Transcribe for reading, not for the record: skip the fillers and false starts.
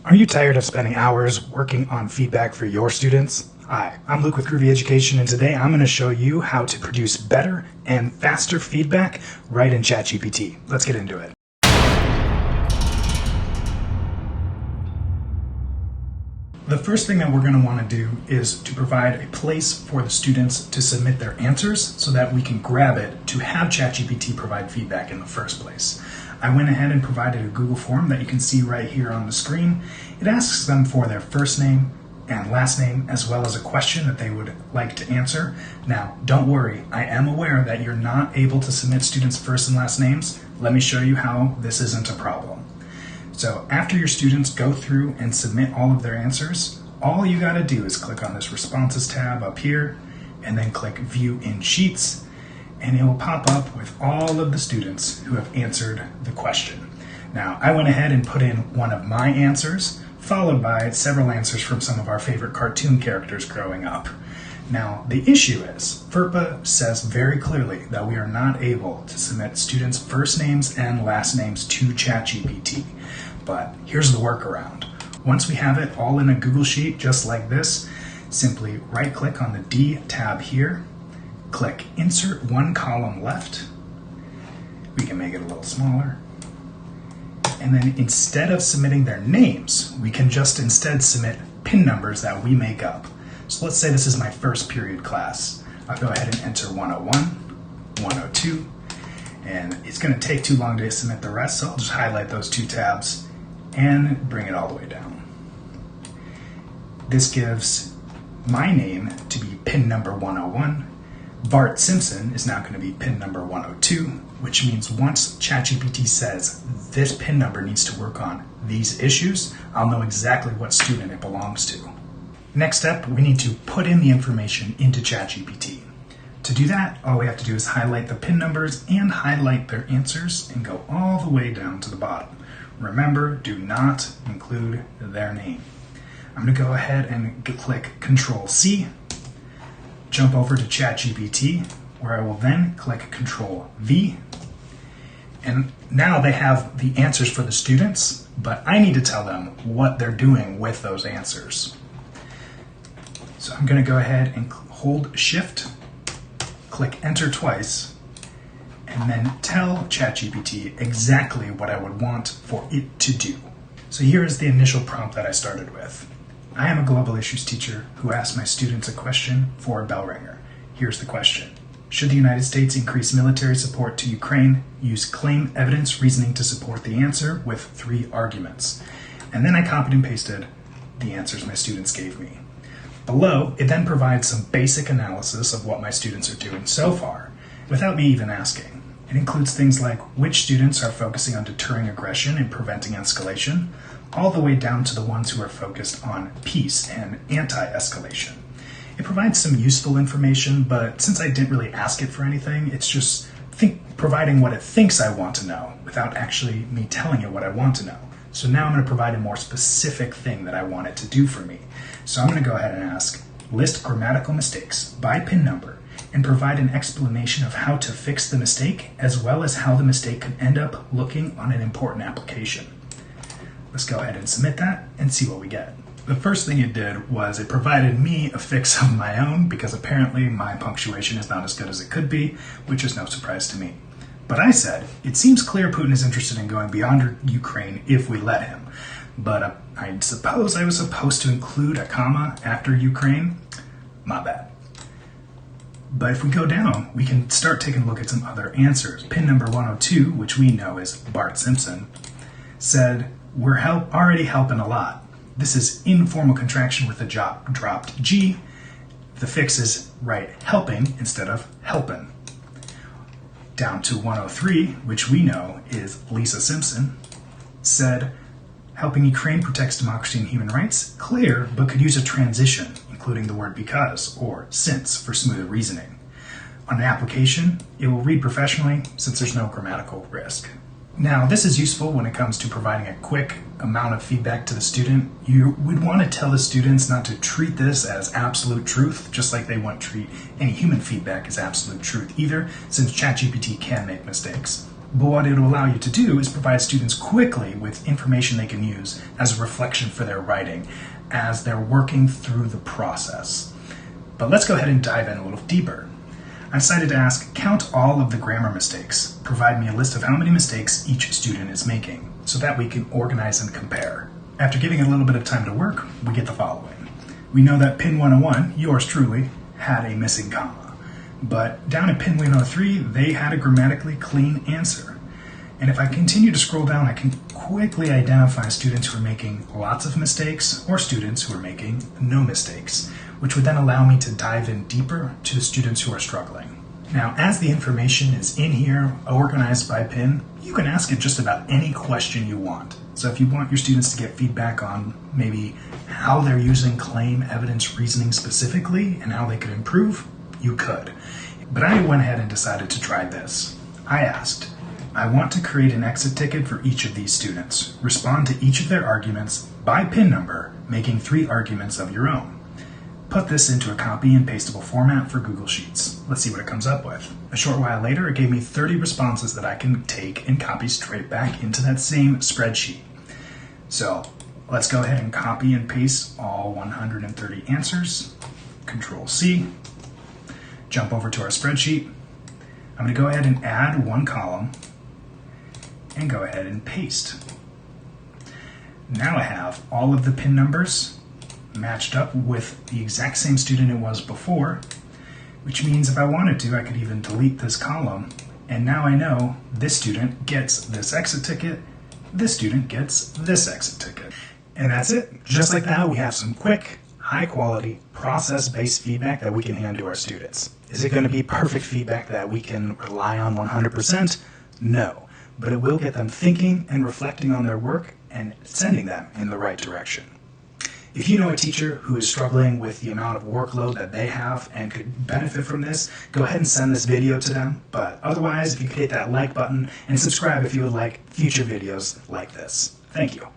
Are you tired of spending hours working on feedback for your students? Hi, I'm Luke with Groovy Education, and today I'm going to show you how to produce better and faster feedback right in ChatGPT. Let's get into it. The first thing that we're going to want to do is to provide a place for the students to submit their answers so that we can grab it to have ChatGPT provide feedback in the first place. I went ahead and provided a Google form that you can see right here on the screen. It asks them for their first name and last name, as well as a question that they would like to answer. Now, don't worry, I am aware that you're not able to submit students' first and last names. Let me show you how this isn't a problem. So after your students go through and submit all of their answers, all you gotta do is click on this Responses tab up here, and then click View in Sheets, and it will pop up with all of the students who have answered the question. Now, I went ahead and put in one of my answers, followed by several answers from some of our favorite cartoon characters growing up. Now, the issue is, FERPA says very clearly that we are not able to submit students' first names and last names to ChatGPT. But here's the workaround. Once we have it all in a Google Sheet just like this, simply right-click on the D tab here, click Insert One Column Left. We can make it a little smaller. And then instead of submitting their names, we can just instead submit PIN numbers that we make up. So let's say this is my first period class. I'll go ahead and enter 101, 102, and it's going to take too long to submit the rest, so I'll just highlight those two tabs and bring it all the way down. This gives my name to be PIN number 101. Bart Simpson is now going to be PIN number 102, which means once ChatGPT says this PIN number needs to work on these issues, I'll know exactly what student it belongs to. Next step, we need to put in the information into ChatGPT. To do that, all we have to do is highlight the PIN numbers and highlight their answers and go all the way down to the bottom. Remember, do not include their name. I'm going to go ahead and click Control-C, jump over to ChatGPT, where I will then click Control-V, and now they have the answers for the students, but I need to tell them what they're doing with those answers. So I'm going to go ahead and hold Shift, click Enter twice, and then tell ChatGPT exactly what I would want for it to do. So here is the initial prompt that I started with. I am a global issues teacher who asked my students a question for a bell ringer. Here's the question. Should the United States increase military support to Ukraine? Use claim evidence reasoning to support the answer with 3 arguments. And then I copied and pasted the answers my students gave me. Below, it then provides some basic analysis of what my students are doing so far, without me even asking. It includes things like which students are focusing on deterring aggression and preventing escalation, all the way down to the ones who are focused on peace and anti-escalation. It provides some useful information, but since I didn't really ask it for anything, it's just providing what it thinks I want to know without actually me telling it what I want to know. So now I'm going to provide a more specific thing that I want it to do for me. So I'm going to go ahead and ask, list grammatical mistakes by PIN number and provide an explanation of how to fix the mistake as well as how the mistake could end up looking on an important application. Let's go ahead and submit that and see what we get. The first thing it did was it provided me a fix of my own because apparently my punctuation is not as good as it could be, which is no surprise to me. But I said, it seems clear Putin is interested in going beyond Ukraine if we let him. But I suppose I was supposed to include a comma after Ukraine? My bad. But if we go down, we can start taking a look at some other answers. PIN number 102, which we know is Bart Simpson, said, we're already helping a lot. This is informal contraction with a dropped G. The fix is write helping instead of helpin'. Down to 103, which we know is Lisa Simpson, said, helping Ukraine protects democracy and human rights, clear, but could use a transition, including the word because or since for smoother reasoning. On an application, it will read professionally since there's no grammatical risk. Now, this is useful when it comes to providing a quick amount of feedback to the student. You would want to tell the students not to treat this as absolute truth, just like they won't treat any human feedback as absolute truth either, since ChatGPT can make mistakes. But what it will allow you to do is provide students quickly with information they can use as a reflection for their writing as they're working through the process. But let's go ahead and dive in a little deeper. I decided to ask, count all of the grammar mistakes. Provide me a list of how many mistakes each student is making so that we can organize and compare. After giving it a little bit of time to work, we get the following. We know that Pin 101, yours truly, had a missing comma. But down at Pin 103, they had a grammatically clean answer. And if I continue to scroll down, I can quickly identify students who are making lots of mistakes or students who are making no mistakes, which would then allow me to dive in deeper to the students who are struggling. Now, as the information is in here, organized by pin, you can ask it just about any question you want. So if you want your students to get feedback on maybe how they're using claim evidence reasoning specifically and how they could improve, you could. But I went ahead and decided to try this. I asked, I want to create an exit ticket for each of these students. Respond to each of their arguments by pin number, making 3 arguments of your own. Put this into a copy and pastable format for Google Sheets. Let's see what it comes up with. A short while later, it gave me 30 responses that I can take and copy straight back into that same spreadsheet. So let's go ahead and copy and paste all 130 answers. Control C. Jump over to our spreadsheet. I'm going to go ahead and add 1 column and go ahead and paste. Now I have all of the pin numbers matched up with the exact same student it was before, which means if I wanted to, I could even delete this column, and now I know this student gets this exit ticket, this student gets this exit ticket. And that's it. Just like that, we have some quick, high-quality, process-based feedback that we can hand to our students. Is it going to be perfect feedback that we can rely on 100%? No, but it will get them thinking and reflecting on their work and sending them in the right direction. If you know a teacher who is struggling with the amount of workload that they have and could benefit from this, go ahead and send this video to them. But otherwise, if you could hit that like button and subscribe if you would like future videos like this. Thank you.